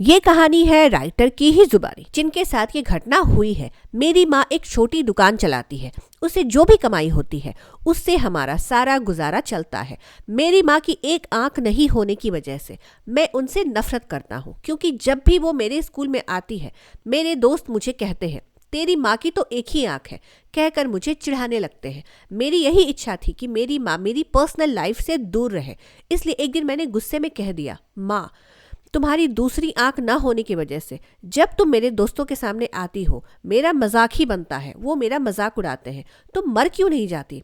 ये कहानी है राइटर की ही जुबानी, जिनके साथ ये घटना हुई है। मेरी माँ एक छोटी दुकान चलाती है। उसे जो भी कमाई होती है उससे हमारा सारा गुजारा चलता है। मेरी माँ की एक आंख नहीं होने की वजह से मैं उनसे नफरत करता हूँ, क्योंकि जब भी वो मेरे स्कूल में आती है मेरे दोस्त मुझे कहते हैं तेरी माँ की तो एक ही आंख है, कहकर मुझे चिढ़ाने लगते हैं। मेरी यही इच्छा थी कि मेरी माँ मेरी पर्सनल लाइफ से दूर रहे, इसलिए एक दिन मैंने गुस्से में कह दिया, माँ तुम्हारी दूसरी आंख ना होने की वजह से जब तुम मेरे दोस्तों के सामने आती हो मेरा मजाक ही बनता है, वो मेरा मजाक उड़ाते हैं, तुम मर क्यों नहीं जाती।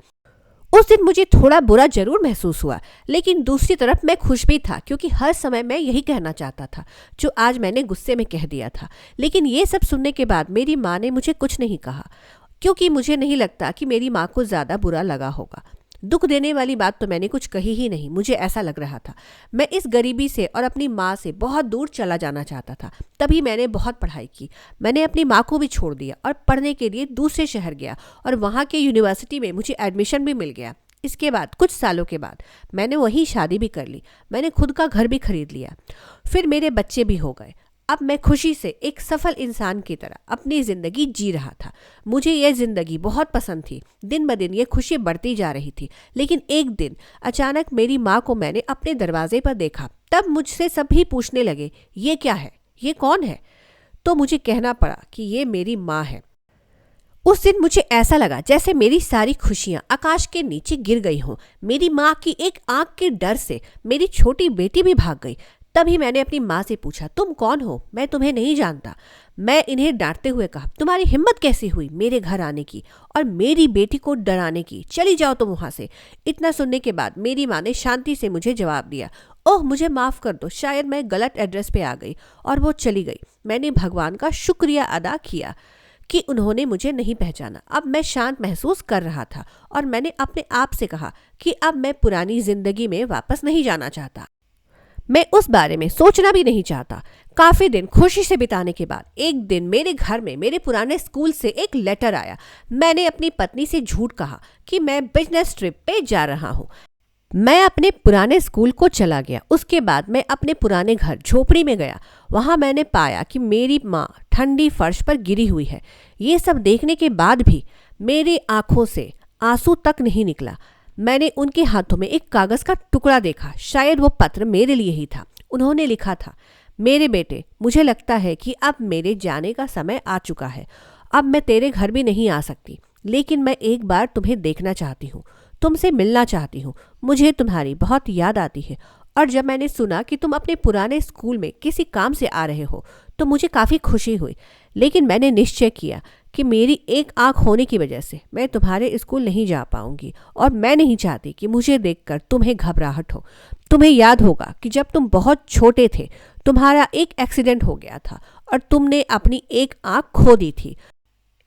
उस दिन मुझे थोड़ा बुरा जरूर महसूस हुआ, लेकिन दूसरी तरफ मैं खुश भी था, क्योंकि हर समय मैं यही कहना चाहता था जो आज मैंने गुस्से में कह दिया था। लेकिन ये सब सुनने के बाद मेरी माँ ने मुझे कुछ नहीं कहा, क्योंकि मुझे नहीं लगता कि मेरी माँ को ज़्यादा बुरा लगा होगा। दुख देने वाली बात तो मैंने कुछ कही ही नहीं, मुझे ऐसा लग रहा था मैं इस गरीबी से और अपनी माँ से बहुत दूर चला जाना चाहता था। तभी मैंने बहुत पढ़ाई की। मैंने अपनी माँ को भी छोड़ दिया और पढ़ने के लिए दूसरे शहर गया, और वहाँ के यूनिवर्सिटी में मुझे एडमिशन भी मिल गया। इसके बाद कुछ सालों के बाद मैंने वहीं शादी भी कर ली। मैंने खुद का घर भी खरीद लिया, फिर मेरे बच्चे भी हो गए। अब मैं खुशी से एक सफल इंसान की तरह अपनी ज़िंदगी जी रहा था। मुझे यह ज़िंदगी बहुत पसंद थी। दिन ब दिन ये खुशी बढ़ती जा रही थी। लेकिन एक दिन अचानक मेरी माँ को मैंने अपने दरवाजे पर देखा। तब मुझसे सभी पूछने लगे, ये क्या है, ये कौन है। तो मुझे कहना पड़ा कि ये मेरी माँ है। उस दिन मुझे ऐसा लगा जैसे मेरी सारी खुशियाँ आकाश के नीचे गिर गई हों। मेरी माँ की एक आंख के डर से मेरी छोटी बेटी भी भाग गई। तभी मैंने अपनी माँ से पूछा, तुम कौन हो, मैं तुम्हें नहीं जानता। मैं इन्हें डांटते हुए कहा, तुम्हारी हिम्मत कैसे हुई मेरे घर आने की और मेरी बेटी को डराने की, चली जाओ तुम वहाँ से। इतना सुनने के बाद मेरी माँ ने शांति से मुझे जवाब दिया, ओह मुझे माफ़ कर दो, शायद मैं गलत एड्रेस पे आ गई, और वो चली गई। मैंने भगवान का शुक्रिया अदा किया कि उन्होंने मुझे नहीं पहचाना। अब मैं शांत महसूस कर रहा था और मैंने अपने आप से कहा कि अब मैं पुरानी जिंदगी में वापस नहीं जाना चाहता। मैं उस बारे में सोचना भी नहीं चाहता। काफ़ी दिन खुशी से बिताने के बाद एक दिन मेरे घर में मेरे पुराने स्कूल से एक लेटर आया। मैंने अपनी पत्नी से झूठ कहा कि मैं बिजनेस ट्रिप पे जा रहा हूँ। मैं अपने पुराने स्कूल को चला गया। उसके बाद मैं अपने पुराने घर झोपड़ी में गया। वहाँ मैंने पाया कि मेरी माँ ठंडी फर्श पर गिरी हुई है। ये सब देखने के बाद भी मेरी आंखों से आंसू तक नहीं निकला। मैंने उनके हाथों में एक कागज़ का टुकड़ा देखा। शायद वो पत्र मेरे लिए ही था। उन्होंने लिखा था, मेरे बेटे, मुझे लगता है कि अब मेरे जाने का समय आ चुका है। अब मैं तेरे घर भी नहीं आ सकती, लेकिन मैं एक बार तुम्हें देखना चाहती हूँ, तुमसे मिलना चाहती हूँ। मुझे तुम्हारी बहुत याद आती है, और जब मैंने सुना कि तुम अपने पुराने स्कूल में किसी काम से आ रहे हो तो मुझे काफ़ी खुशी हुई। लेकिन मैंने निश्चय किया कि मेरी एक आंख होने की वजह से मैं तुम्हारे स्कूल नहीं जा पाऊंगी, और मैं नहीं चाहती कि मुझे देखकर तुम्हें घबराहट हो। तुम्हें याद होगा कि जब तुम बहुत छोटे थे तुम्हारा एक एक्सीडेंट हो गया था और तुमने अपनी एक आंख खो दी थी।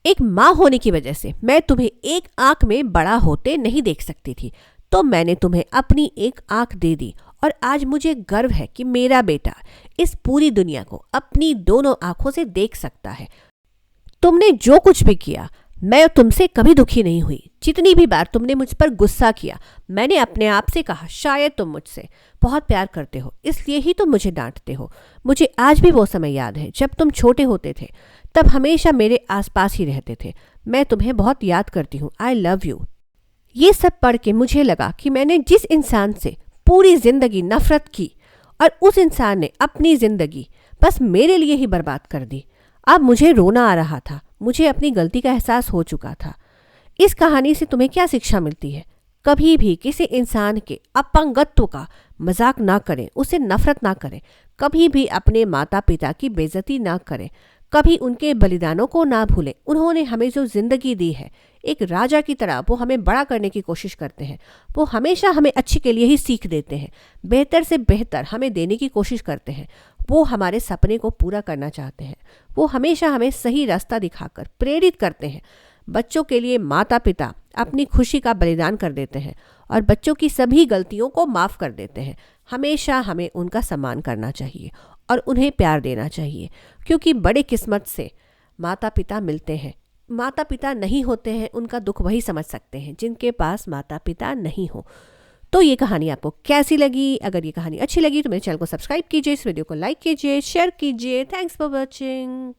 एक माँ होने की वजह से मैं तुम्हें एक आंख में बड़ा होते नहीं देख सकती थी, तो मैंने तुम्हें अपनी एक आंख दे दी, और आज मुझे गर्व है कि मेरा बेटा इस पूरी दुनिया को अपनी दोनों आंखों से देख सकता है। तुमने जो कुछ भी किया, मैं तुमसे कभी दुखी नहीं हुई। जितनी भी बार तुमने मुझ पर गुस्सा किया, मैंने अपने आप से कहा शायद तुम मुझसे बहुत प्यार करते हो, इसलिए ही तुम मुझे डांटते हो। मुझे आज भी वो समय याद है जब तुम छोटे होते थे, तब हमेशा मेरे आसपास ही रहते थे। मैं तुम्हें बहुत याद करती हूँ। I love you. ये सब पढ़ के मुझे लगा कि मैंने जिस इंसान से पूरी जिंदगी नफरत की, और उस इंसान ने अपनी जिंदगी बस मेरे लिए ही बर्बाद कर दी। अब मुझे रोना आ रहा था। मुझे अपनी गलती का एहसास हो चुका था। इस कहानी से तुम्हें क्या शिक्षा मिलती है? कभी भी किसी इंसान के अपंगत्व का मजाक ना करें, उसे नफरत ना करें। कभी भी अपने माता पिता की बेइज्जती ना करें। कभी उनके बलिदानों को ना भूलें। उन्होंने हमें जो जिंदगी दी है, एक राजा की तरह वो हमें बड़ा करने की कोशिश करते हैं। वो हमेशा हमें अच्छे के लिए ही सीख देते हैं, बेहतर से बेहतर हमें देने की कोशिश करते हैं। वो हमारे सपने को पूरा करना चाहते हैं। वो हमेशा हमें सही रास्ता दिखाकर प्रेरित करते हैं। बच्चों के लिए माता पिता अपनी खुशी का बलिदान कर देते हैं और बच्चों की सभी गलतियों को माफ़ कर देते हैं। हमेशा हमें उनका सम्मान करना चाहिए और उन्हें प्यार देना चाहिए, क्योंकि बड़े किस्मत से माता पिता मिलते हैं। माता पिता नहीं होते हैं, उनका दुख वही समझ सकते हैं जिनके पास माता पिता नहीं हो। तो ये कहानी आपको कैसी लगी? अगर ये कहानी अच्छी लगी तो मेरे चैनल को सब्सक्राइब कीजिए, इस वीडियो को लाइक कीजिए, शेयर कीजिए। Thanks for watching.